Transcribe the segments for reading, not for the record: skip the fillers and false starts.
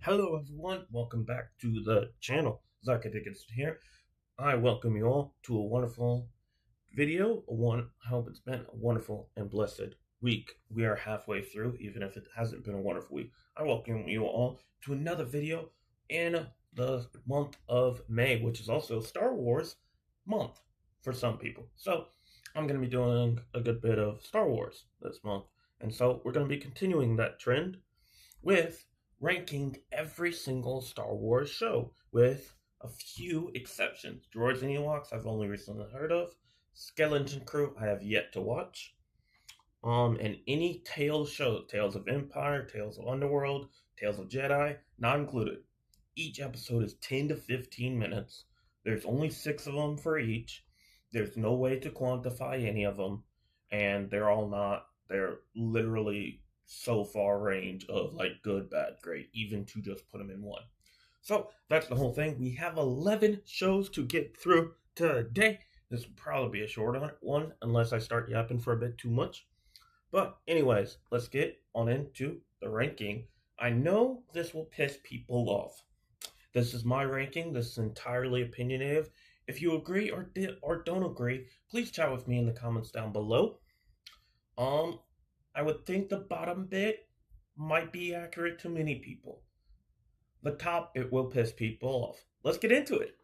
Hello, everyone. Welcome back to the channel. Zachary Dickinson here. I welcome you all to a wonderful video. I hope it's been a wonderful and blessed week. We are halfway through, even if it hasn't been a wonderful week. I welcome you all to another video in the month of May, which is also Star Wars month for some people. So I'm going to be doing a good bit of Star Wars this month. And so we're going to be continuing that trend with ranking every single Star Wars show, with a few exceptions. Droids and Ewoks I've only recently heard of. Skeleton Crew I have yet to watch. And any Tales show, Tales of Empire, Tales of Underworld, Tales of Jedi, not included. Each episode is 10 to 15 minutes. There's only 6 of them for each. There's no way to quantify any of them, and they're literally so far range of like good, bad, great, even to just put them in one. So that's the whole thing. We have 11 shows to get through today. This will probably be a short one unless I start yapping for a bit too much. But, anyways, let's get on into the ranking. I know this will piss people off. This is my ranking. This is entirely opinionative. If you agree or don't agree, please chat with me in the comments down below. I would think the bottom bit might be accurate to many people. The top, it will piss people off. Let's get into it.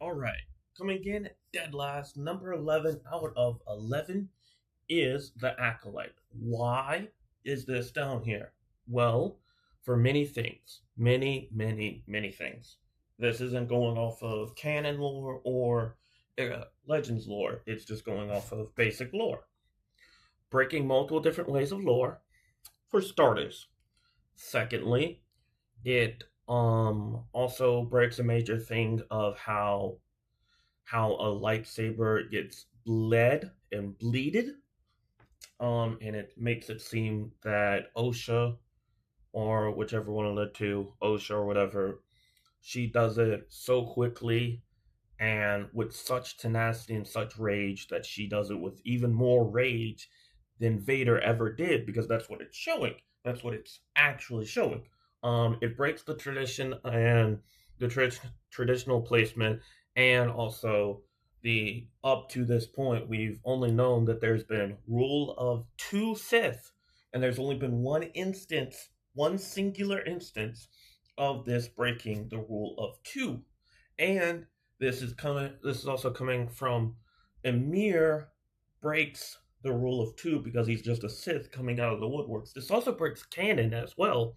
Alright, coming in dead last, number 11 out of 11 is The Acolyte. Why is this down here? Well, for many things. Many things. This isn't going off of canon lore or Legends lore. It's just going off of basic lore. Breaking multiple different ways of lore, for starters. Secondly, it also breaks a major thing of how a lightsaber gets bled and bleeded. And it makes it seem that Osha, or whichever one of the two, Osha or whatever, she does it so quickly and with such tenacity and such rage that she does it with even more rage than Vader ever did, because that's what it's showing. That's what it's actually showing. It breaks the tradition and the traditional placement, and also the up to this point, we've only known that there's been rule of 2 Sith, and there's only been one singular instance of this breaking the rule of 2. And this is also coming from Emir breaks the rule of 2 because he's just a Sith coming out of the woodworks. This also breaks canon as well,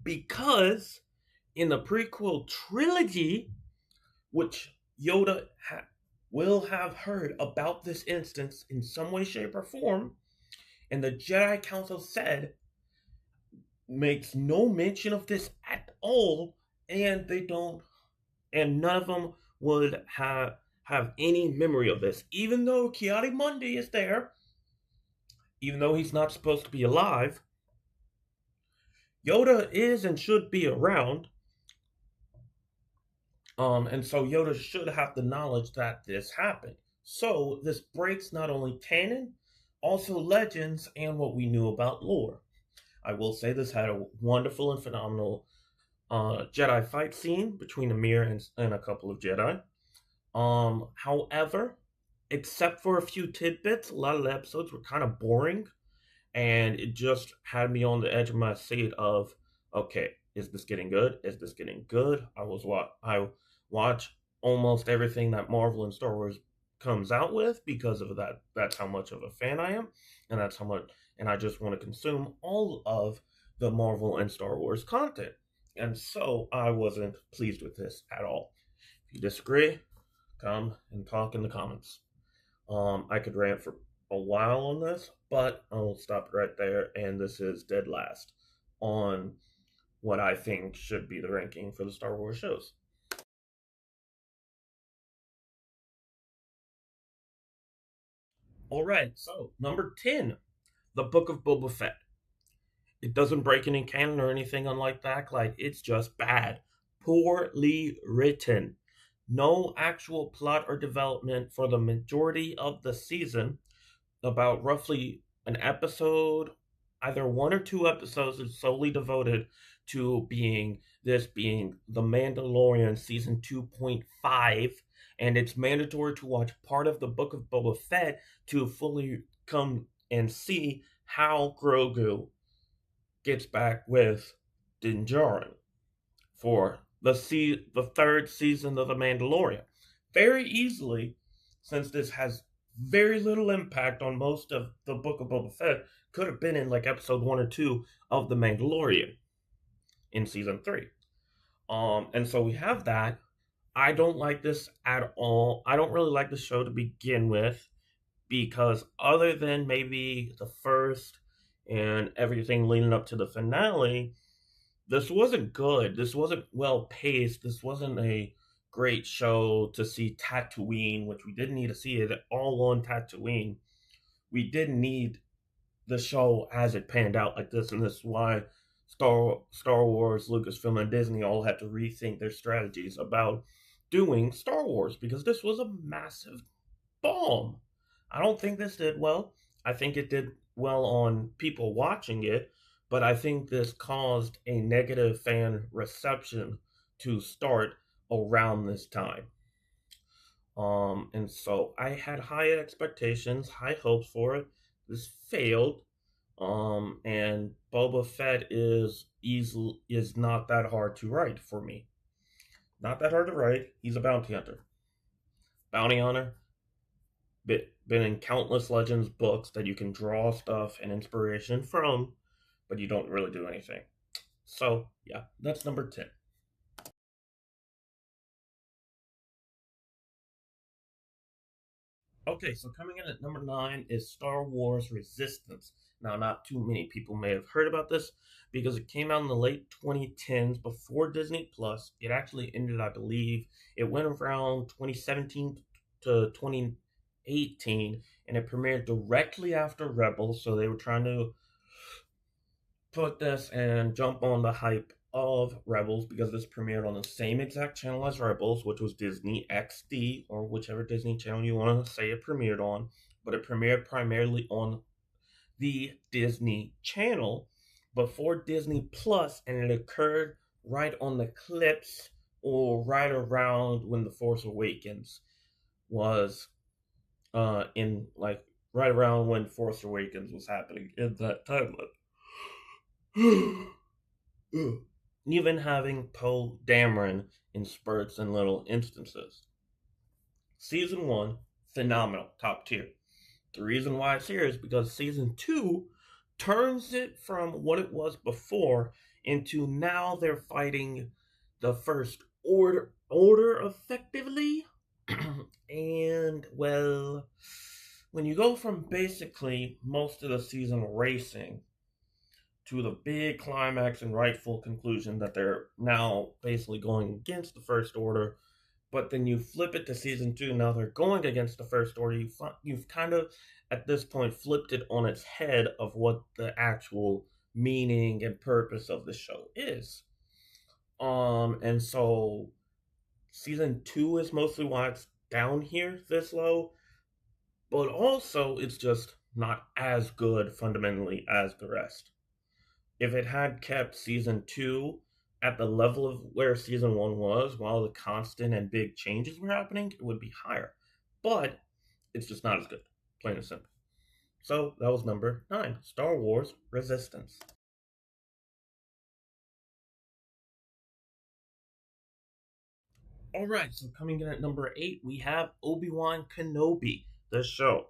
because in the prequel trilogy, which Yoda will have heard about this instance in some way, shape, or form, and the Jedi Council said makes no mention of this at all, and none of them would have any memory of this, even though Ki-Adi-Mundi is there, even though he's not supposed to be alive. Yoda is and should be around. And so Yoda should have the knowledge that this happened. So this breaks not only canon, also legends, and what we knew about lore. I will say this had a wonderful and phenomenal Jedi fight scene between Amir and a couple of Jedi. However, except for a few tidbits, a lot of the episodes were kind of boring, and it just had me on the edge of my seat of, okay, is this getting good? Is this getting good? I watch almost everything that Marvel and Star Wars comes out with because of that. That's how much of a fan I am, and that's how much, and I just want to consume all of the Marvel and Star Wars content. And so I wasn't pleased with this at all. If you disagree, come and talk in the comments. I could rant for a while on this, but I'll stop right there. And this is dead last on what I think should be the ranking for the Star Wars shows. All right, so number 10, The Book of Boba Fett. It doesn't break any canon or anything unlike that. Like, it's just bad. Poorly written. No actual plot or development for the majority of the season, about roughly an episode, either one or two episodes, is solely devoted to being The Mandalorian season 2.5, and it's mandatory to watch part of the Book of Boba Fett to fully come and see how Grogu gets back with Din Djarin for the third season of The Mandalorian. Very easily, since this has very little impact on most of the Book of Boba Fett, could have been in like episode 1 or 2 of The Mandalorian in season 3. And so we have that. I don't like this at all. I don't really like the show to begin with because other than maybe the first and everything leading up to the finale, this wasn't good. This wasn't well paced. This wasn't a great show to see Tatooine, which we didn't need to see it all on Tatooine. We didn't need the show as it panned out like this, and this is why Star Wars, Lucasfilm, and Disney all had to rethink their strategies about doing Star Wars because this was a massive bomb. I don't think this did well. I think it did well on people watching it, but I think this caused a negative fan reception to start around this time. And so I had high expectations, high hopes for it. This failed. And Boba Fett is not that hard to write for me. Not that hard to write. He's a bounty hunter. Bounty hunter. Been in countless Legends books that you can draw stuff and inspiration from, but you don't really do anything. So yeah, that's number 10. Okay, so coming in at number 9 is Star Wars Resistance. Now, not too many people may have heard about this because it came out in the late 2010s before Disney Plus. It actually ended, I believe, it went around 2017 to 2018, and it premiered directly after Rebels. So they were trying to put this and jump on the hype of Rebels because this premiered on the same exact channel as Rebels, which was Disney XD, or whichever Disney channel you want to say it premiered on. But it premiered primarily on the Disney Channel before Disney Plus, and it occurred right on the clips or right around when The Force Awakens was in like right around when Force Awakens was happening in that timeline. Even having Poe Dameron in spurts and little instances. Season 1, phenomenal, top tier. The reason why it's here is because season 2 turns it from what it was before into now they're fighting the First Order effectively. And well, when you go from basically most of the season racing to the big climax and rightful conclusion that they're now basically going against the First Order, but then you flip it to season 2, now they're going against the First Order, you've kind of, at this point, flipped it on its head of what the actual meaning and purpose of the show is. And so season 2 is mostly why it's down here this low, but also it's just not as good fundamentally as the rest. If it had kept season 2 at the level of where season 1 was, while the constant and big changes were happening, it would be higher. But it's just not as good, plain and simple. So that was number 9, Star Wars Resistance. All right, so coming in at number 8, we have Obi-Wan Kenobi, the show.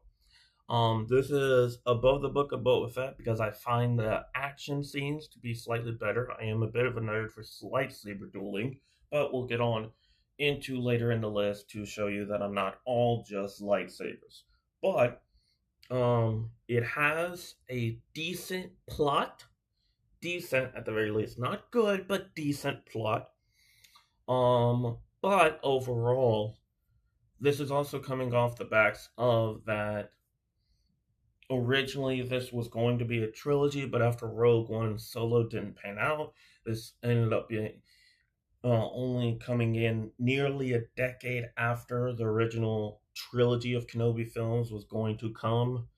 This is above the Book of Boba Fett because I find the action scenes to be slightly better. I am a bit of a nerd for lightsaber dueling, but we'll get on into later in the list to show you that I'm not all just lightsabers. But it has a decent plot, decent at the very least, not good, but decent plot. But overall, this is also coming off the backs of that. Originally, this was going to be a trilogy, but after Rogue One and Solo didn't pan out, this ended up being only coming in nearly a decade after the original trilogy of Kenobi films was going to come.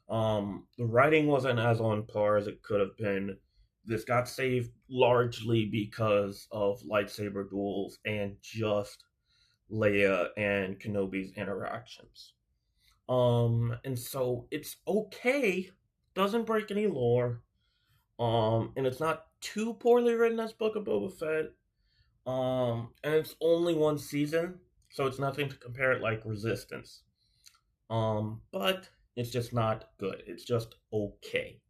The writing wasn't as on par as it could have been. This got saved largely because of lightsaber duels and just Leia and Kenobi's interactions. And so it's okay, doesn't break any lore. And it's not too poorly written as Book of Boba Fett. And it's only one season, so it's nothing to compare it like Resistance. But it's just not good. It's just okay.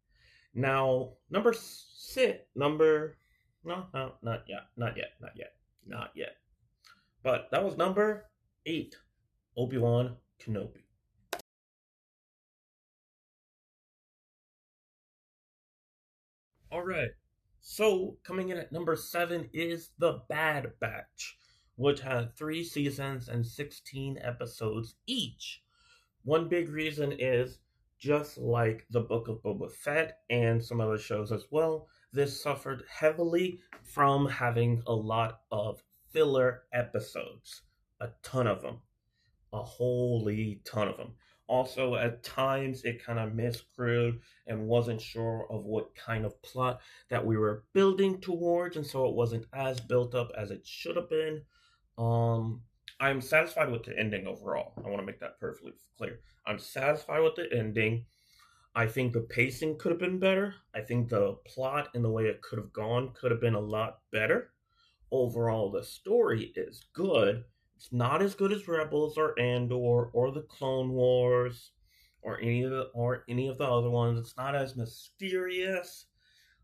Now, number six, number no, no, not yet, not yet, not yet, not yet. But that was number 8, Obi-Wan Kenobi. All right. So coming in at number 7 is The Bad Batch, which had 3 seasons and 16 episodes each. One big reason is, just like the Book of Boba Fett and some other shows as well, this suffered heavily from having a lot of filler episodes. A ton of them. A holy ton of them. Also, at times, it kind of miscrewed and wasn't sure of what kind of plot that we were building towards, and so it wasn't as built up as it should have been. Um, I'm satisfied with the ending overall. I want to make that perfectly clear. I'm satisfied with the ending. I think the pacing could have been better. I think the plot and the way it could have gone could have been a lot better. Overall, the story is good. It's not as good as Rebels or Andor or the Clone Wars or any of the other ones. It's not as mysterious.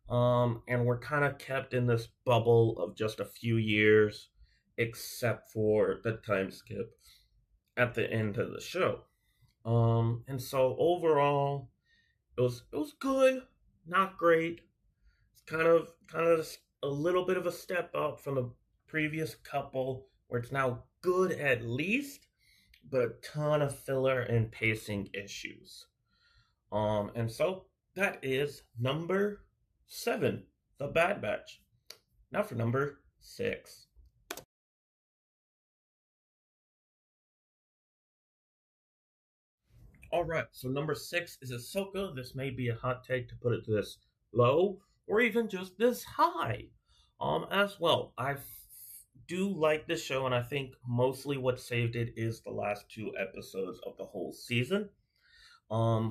And we're kind of kept in this bubble of just a few years, except for the time skip at the end of the show. And so overall, it was good, not great. It's kind of a little bit of a step up from the previous couple, where it's now good at least, but a ton of filler and pacing issues. And so that is number 7, The Bad Batch. Now for number 6. All right, so number 6 is Ahsoka. This may be a hot take to put it this low, or even just this high. As well, do like this show, and I think mostly what saved it is the last 2 episodes of the whole season.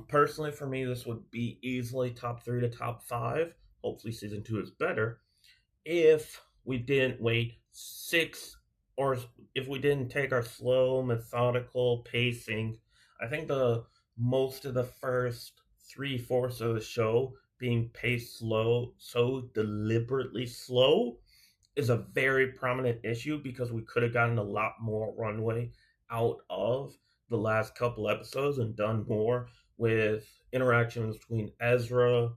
Personally, for me, this would be easily top 3 to top 5. Hopefully, season 2 is better if we didn't wait 6, or if we didn't take our slow, methodical pacing. I think the most of the first 3/4 of the show being paced slow, so deliberately slow, is a very prominent issue because we could have gotten a lot more runway out of the last couple episodes and done more with interactions between Ezra,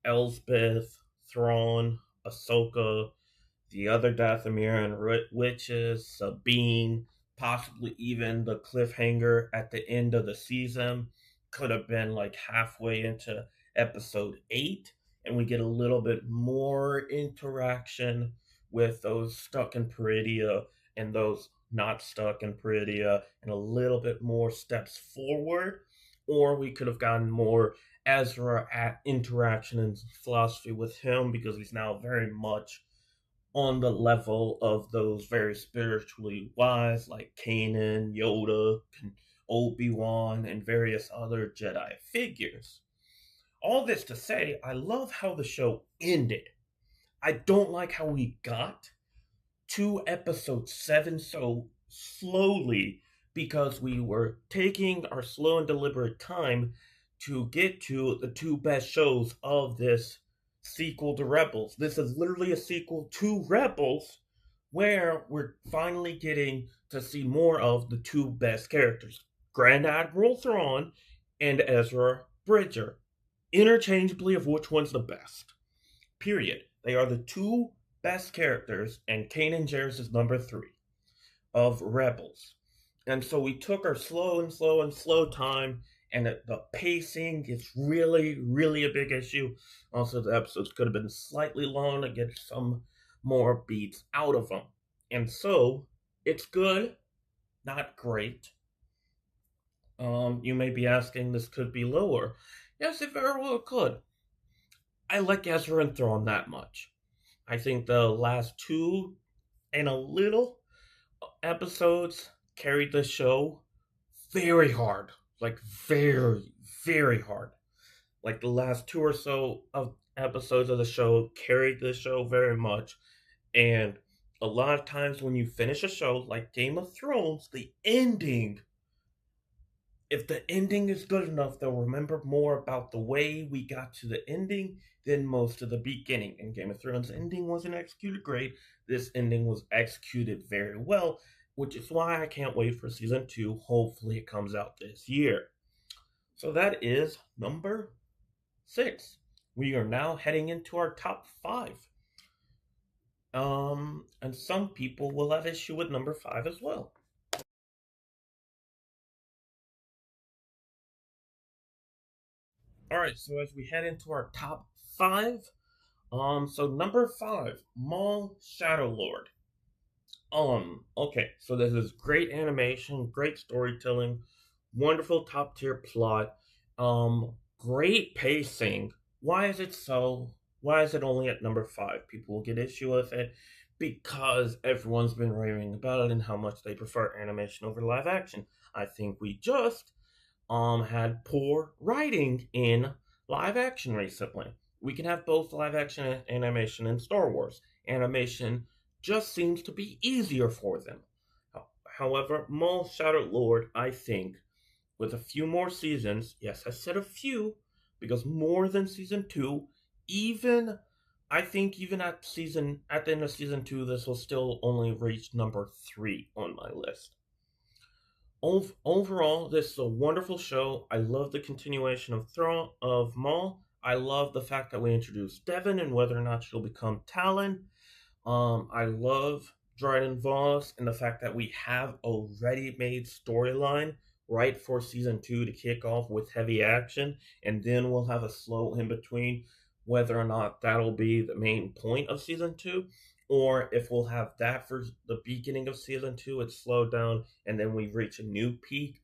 Elsbeth, Thrawn, Ahsoka, the other Dathomir and witches, Sabine, possibly even the cliffhanger at the end of the season could have been like halfway into episode 8, and we get a little bit more interaction with those stuck in Peridia and those not stuck in Peridia, and a little bit more steps forward. Or we could have gotten more Ezra at interaction and philosophy with him, because he's now very much on the level of those very spiritually wise, like Kanan, Yoda, Obi-Wan, and various other Jedi figures. All this to say, I love how the show ended. I don't like how we got to episode 7 so slowly, because we were taking our slow and deliberate time to get to the 2 best shows of this sequel to Rebels. This is literally a sequel to Rebels, where we're finally getting to see more of the 2 best characters, Grand Admiral Thrawn and Ezra Bridger, interchangeably of which one's the best. Period. They are the 2 best characters, and Kanan Jarrus is number 3 of Rebels. And so we took our slow time, and the pacing is really, really a big issue. Also, the episodes could have been slightly long to get some more beats out of them. And so it's good, not great. You may be asking, this could be lower. Yes, it very well could. I like Ezra and Thrawn that much. I think the last two and a little episodes carried the show very hard. Like, very, very hard. Like, the last two or so of episodes of the show carried the show very much. And a lot of times when you finish a show like Game of Thrones, the ending, if the ending is good enough, they'll remember more about the way we got to the ending than most of the beginning. And Game of Thrones ending wasn't executed great. This ending was executed very well, which is why I can't wait for season two. Hopefully, it comes out this year. So that is number six. We are now heading into our top five. And some people will have issue with number five as well. All right, so as we head into our top five, so number five, Maul Shadow Lord. Okay, so this is great animation, great storytelling, wonderful top tier plot, great pacing. Why is it so? Why is it only at number five? People will get issue with it because everyone's been raving about it and how much they prefer animation over live action. I think we just had poor writing in live action recently. We can have both live action and animation in Star Wars. Animation just seems to be easier for them. However, Maul Shadow Lord, I think, with a few more seasons, yes, I said a few, because more than season two, even I think even at the end of season two, this will still only reach number three on my list. Overall, this is a wonderful show. I love the continuation of Maul. I love the fact that we introduced Devin and whether or not she'll become Talon. I love Dryden Voss and the fact that we have a ready-made storyline right for season two to kick off with heavy action, and then we'll have a slow in between. Whether or not that'll be the main point of season two, or if we'll have that for the beginning of season two, it's slowed down, and then we reach a new peak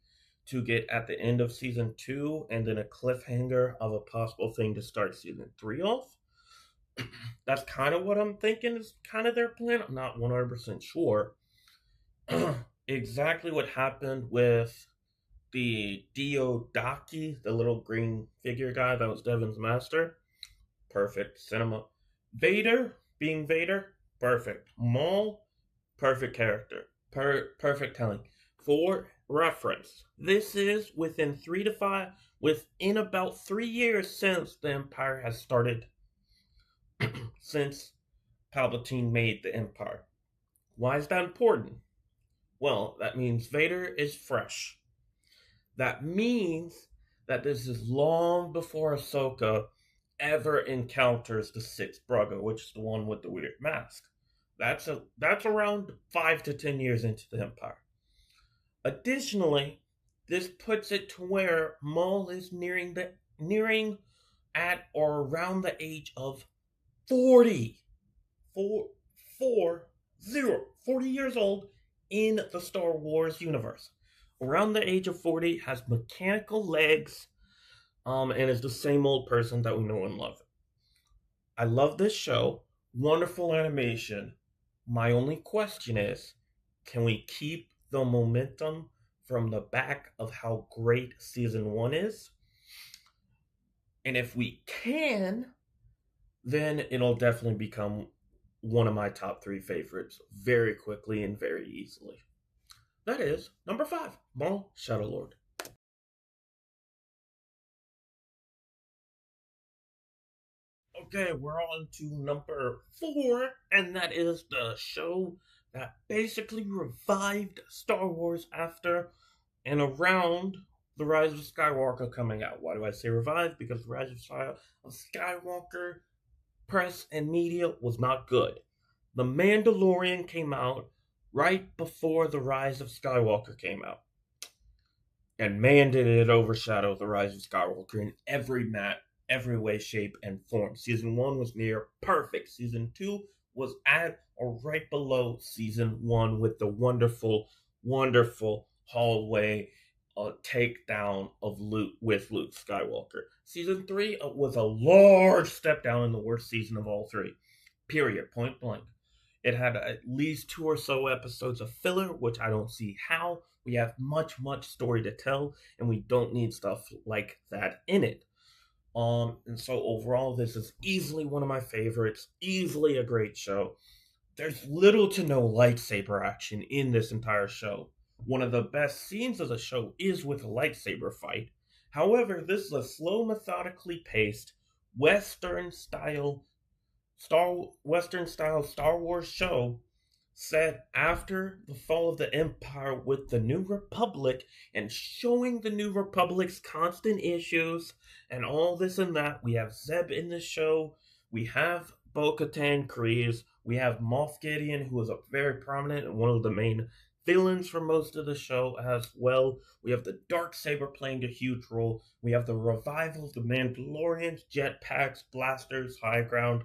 to get at the end of season two, and then a cliffhanger of a possible thing to start season three off. That's kind of what I'm thinking is kind of their plan. I'm not 100% sure exactly what happened with the Diodaki, the little green figure guy that was Devin's master. Perfect cinema. Vader being Vader, perfect. Maul, perfect character. Perfect telling. For reference, this is within about 3 years since the Empire has started, since Palpatine made the Empire. Why is that important? Well, that means Vader is fresh. That means that this is long before Ahsoka ever encounters the sixth brother, which is the one with the weird mask. That's around 5 to 10 years into the Empire. Additionally, this puts it to where Maul is nearing at or around the age of 40. Four, 40 years old in the Star Wars universe. Around the age of 40, has mechanical legs, and is the same old person that we know and love. I love this show. Wonderful animation. My only question is, can we keep the momentum from the back of how great season one is? And if we can, then it'll definitely become one of my top three favorites very quickly and very easily. That is number five, Maul Shadow Lord. Okay, we're on to number four, and that is the show that basically revived Star Wars after and around The Rise of Skywalker coming out. Why do I say revived? Because The Rise of Skywalker press and media was not good. The Mandalorian came out right before The Rise of Skywalker came out. And man, did it overshadow The Rise of Skywalker in every way, shape, and form. Season one was near perfect. Season two was at or right below season one with the wonderful, wonderful hallway, takedown of Luke with Luke Skywalker. Season 3 was a large step down in the worst season of all three. Period. Point blank. It had at least 2 or so episodes of filler, which I don't see how. We have much story to tell, and we don't need stuff like that in it. And so overall, this is easily one of my favorites, easily a great show. There's little to no lightsaber action in this entire show. One of the best scenes of the show is with a lightsaber fight. However, this is a slow, methodically paced, Western style Star Wars show set after the fall of the Empire with the New Republic and showing the New Republic's constant issues and all this and that. We have Zeb in the show. We have Bo-Katan Kryze. We have Moff Gideon, who is a very prominent and one of the main villains for most of the show as well. We have the dark saber playing a huge role. We have the revival of the Mandalorians, jetpacks, blasters, high ground.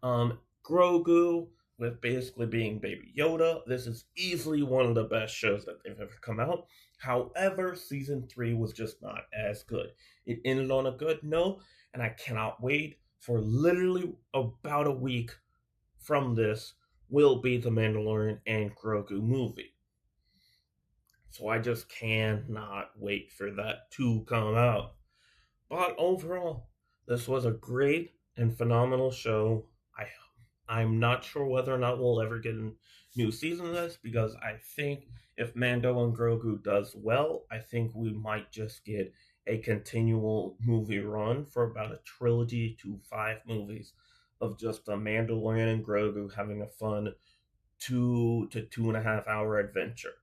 Grogu with basically being Baby Yoda. This is easily one of the best shows that they've ever come out. However, season 3 was just not as good. It ended on a good note, and I cannot wait for literally about a week from this will be the Mandalorian and Grogu movie. So I just cannot wait for that to come out. But overall, this was a great and phenomenal show. I'm not sure whether or not we'll ever get a new season of this because I think if Mando and Grogu does well, I think we might just get a continual movie run for about a trilogy to 5 movies of just a Mandalorian and Grogu having a fun 2 to 2.5 hour adventure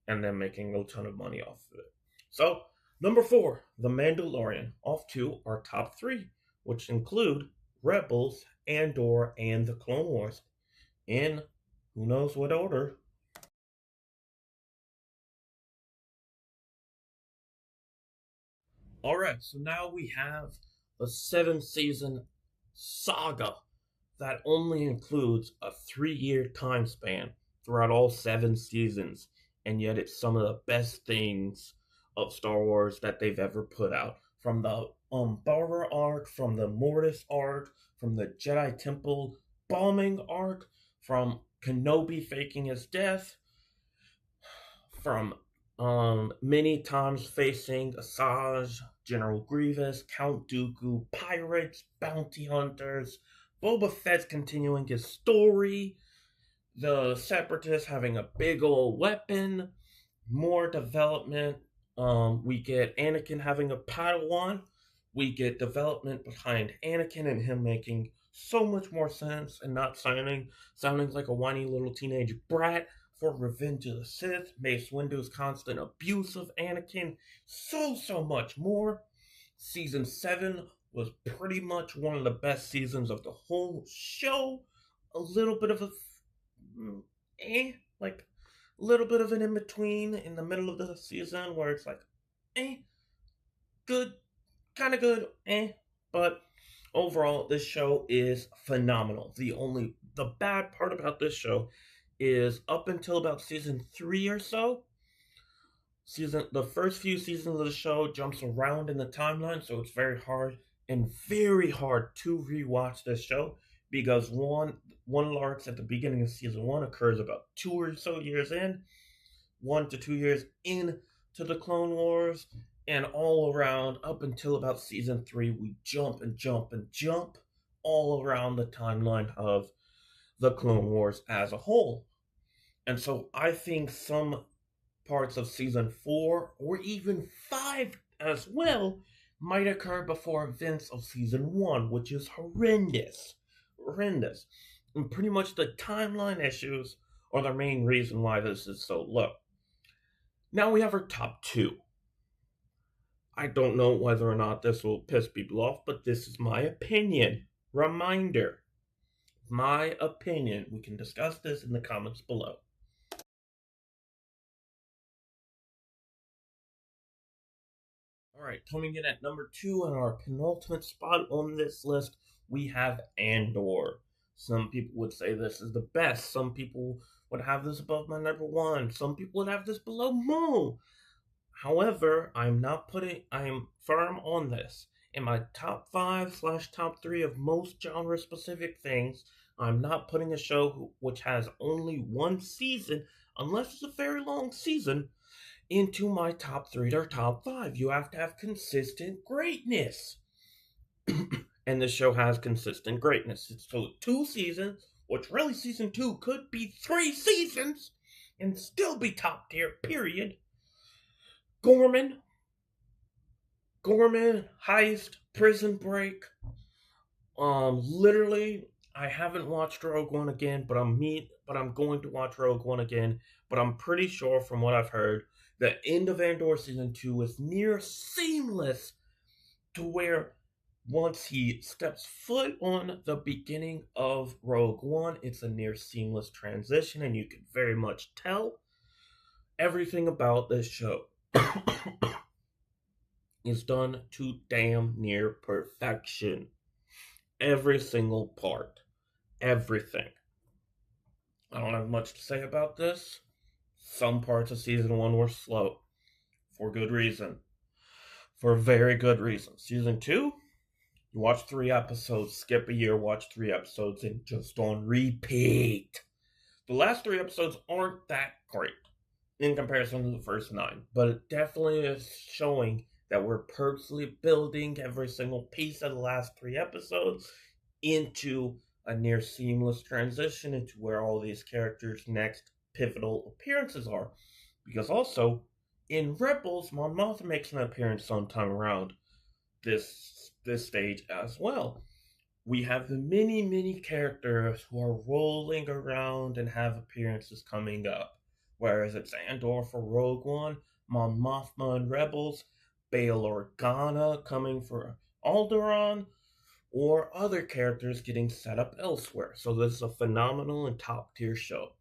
and then making a ton of money off of it. So, number 4, The Mandalorian, off to our top 3, which include Rebels, Andor, and the Clone Wars, in who knows what order. Alright, so now we have the 7 season saga that only includes a 3-year time span throughout all 7 seasons, and yet it's some of the best things of Star Wars that they've ever put out. From the Umbara arc, from the Mortis arc, from the Jedi Temple bombing arc, from Kenobi faking his death, from many times facing Asajj, General Grievous, Count Dooku, pirates, bounty hunters, Boba Fett's continuing his story, the Separatists having a big old weapon, more development. We get Anakin having a Padawan. We get development behind Anakin and him making so much more sense and not sounding like a whiny little teenage brat for Revenge of the Sith, Mace Windu's constant abuse of Anakin, so much more. Season 7 was pretty much one of the best seasons of the whole show. A little bit of a like a little bit of an in between in the middle of the season where it's like good, kind of good, but overall this show is phenomenal. The bad part about this show is up until about season 3 or so, the first few seasons of the show jumps around in the timeline, so it's very hard to rewatch this show because one arc at the beginning of season 1 occurs about 2 or so years in, 1 to 2 years into the Clone Wars, and all around up until about season 3 we jump all around the timeline of the Clone Wars as a whole. And so I think some parts of season 4 or even 5 as well might occur before events of season 1, which is horrendous. And pretty much the timeline issues are the main reason why this is so low. Now we have our top 2. I don't know whether or not this will piss people off, but this is my opinion. Reminder, my opinion. We can discuss this in the comments below. Alright, coming in at number 2 on our penultimate spot on this list, we have Andor. Some people would say this is the best. Some people would have this above my number 1. Some people would have this below Maul. However, I am firm on this. In my top 5/top 3 of most genre specific things, I'm not putting a show which has only one season, unless it's a very long season, into my top 3 or top 5. You have to have consistent greatness. And this show has consistent greatness. It's so 2 seasons, which really season 2 could be 3 seasons and still be top tier, period. Gorman, Heist, Prison Break. Literally, I haven't watched Rogue One again, but I'm going to watch Rogue One again. But I'm pretty sure, from what I've heard, the end of Andor season 2 is near seamless to where once he steps foot on the beginning of Rogue One, it's a near seamless transition, and you can very much tell everything about this show is done to damn near perfection. Every single part. Everything. I don't have much to say about this. Some parts of season 1 were slow. For good reason. For very good reason. Season 2, you watch 3 episodes, skip a year, watch 3 episodes, and just on repeat. The last 3 episodes aren't that great in comparison to the first 9, but it definitely is showing that we're purposely building every single piece of the last 3 episodes into a near seamless transition into where all these characters' next pivotal appearances are. Because also, in Rebels, Mon Mothma makes an appearance sometime around this stage as well. We have the many characters who are rolling around and have appearances coming up. Whereas it's Andor for Rogue One, Mon Mothma and Rebels, Bail Organa coming for Alderaan, or other characters getting set up elsewhere. So this is a phenomenal and top tier show.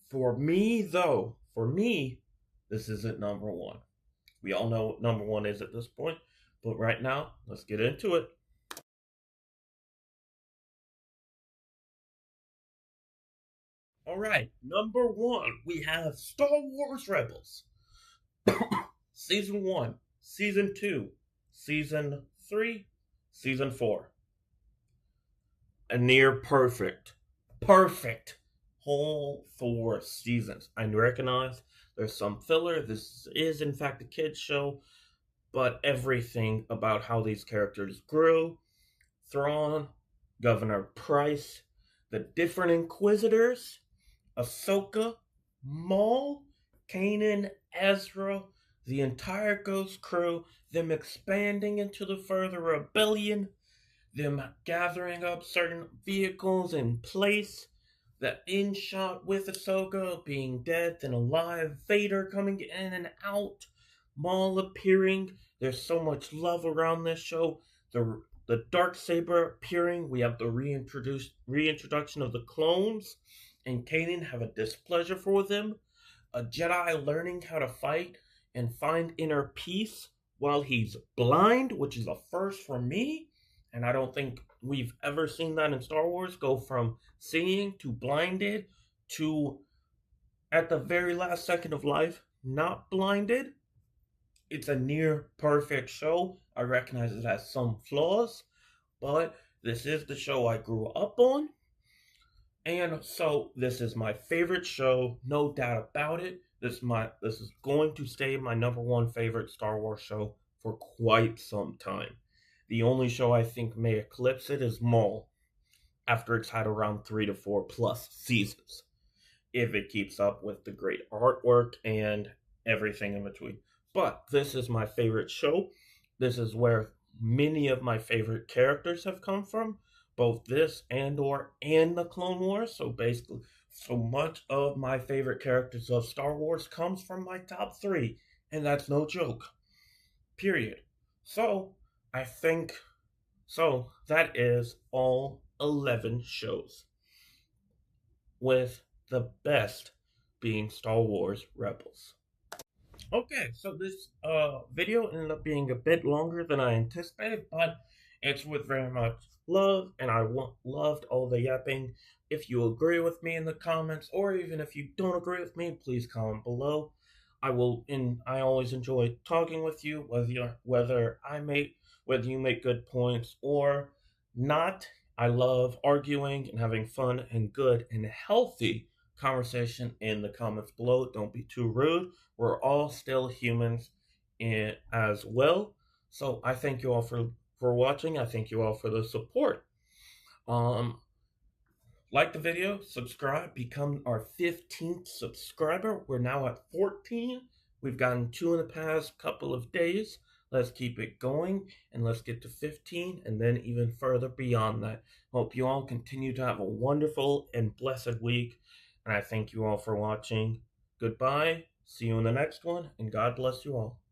For me, though, this isn't number one. We all know what number one is at this point, but right now, let's get into it. All right, number one, we have Star Wars Rebels. Season 1, Season 2, Season 3, Season 4. A near perfect whole 4 seasons. I recognize there's some filler. This is, in fact, a kid's show, but everything about how these characters grew, Thrawn, Governor Price, the different Inquisitors, Ahsoka, Maul, Kanan, Ezra, the entire Ghost crew, them expanding into the further rebellion, them gathering up certain vehicles in place, the in shot with Ahsoka being dead then alive, Vader coming in and out, Maul appearing. There's so much love around this show. The dark saber appearing. We have the reintroduction of the clones, and Kanan have a displeasure for them. A Jedi learning how to fight and find inner peace while he's blind, which is a first for me. And I don't think we've ever seen that in Star Wars, go from seeing to blinded to, at the very last second of life, not blinded. It's a near perfect show. I recognize it has some flaws, but this is the show I grew up on. And so this is my favorite show, no doubt about it. This is going to stay my number one favorite Star Wars show for quite some time. The only show I think may eclipse it is Maul, after it's had around 3 to 4 plus seasons, if it keeps up with the great artwork and everything in between. But this is my favorite show. This is where many of my favorite characters have come from, both this Andor and the Clone Wars. So basically, so much of my favorite characters of Star Wars comes from my top 3, and that's no joke. Period. So, I think so that is all 11 shows, with the best being Star Wars Rebels. Okay, so this video ended up being a bit longer than I anticipated, but it's with very much love, and I loved all the yapping. If you agree with me in the comments, or even if you don't agree with me, please comment below. I always enjoy talking with you, whether you make good points or not. I love arguing and having fun and good and healthy conversation in the comments below. Don't be too rude. We're all still humans as well. So I thank you all for watching. I thank you all for the support. Um, like the video, subscribe, become our 15th subscriber. We're now at 14. We've gotten 2 in the past couple of days. Let's keep it going and let's get to 15 and then even further beyond that. Hope you all continue to have a wonderful and blessed week. And I thank you all for watching. Goodbye. See you in the next one, and God bless you all.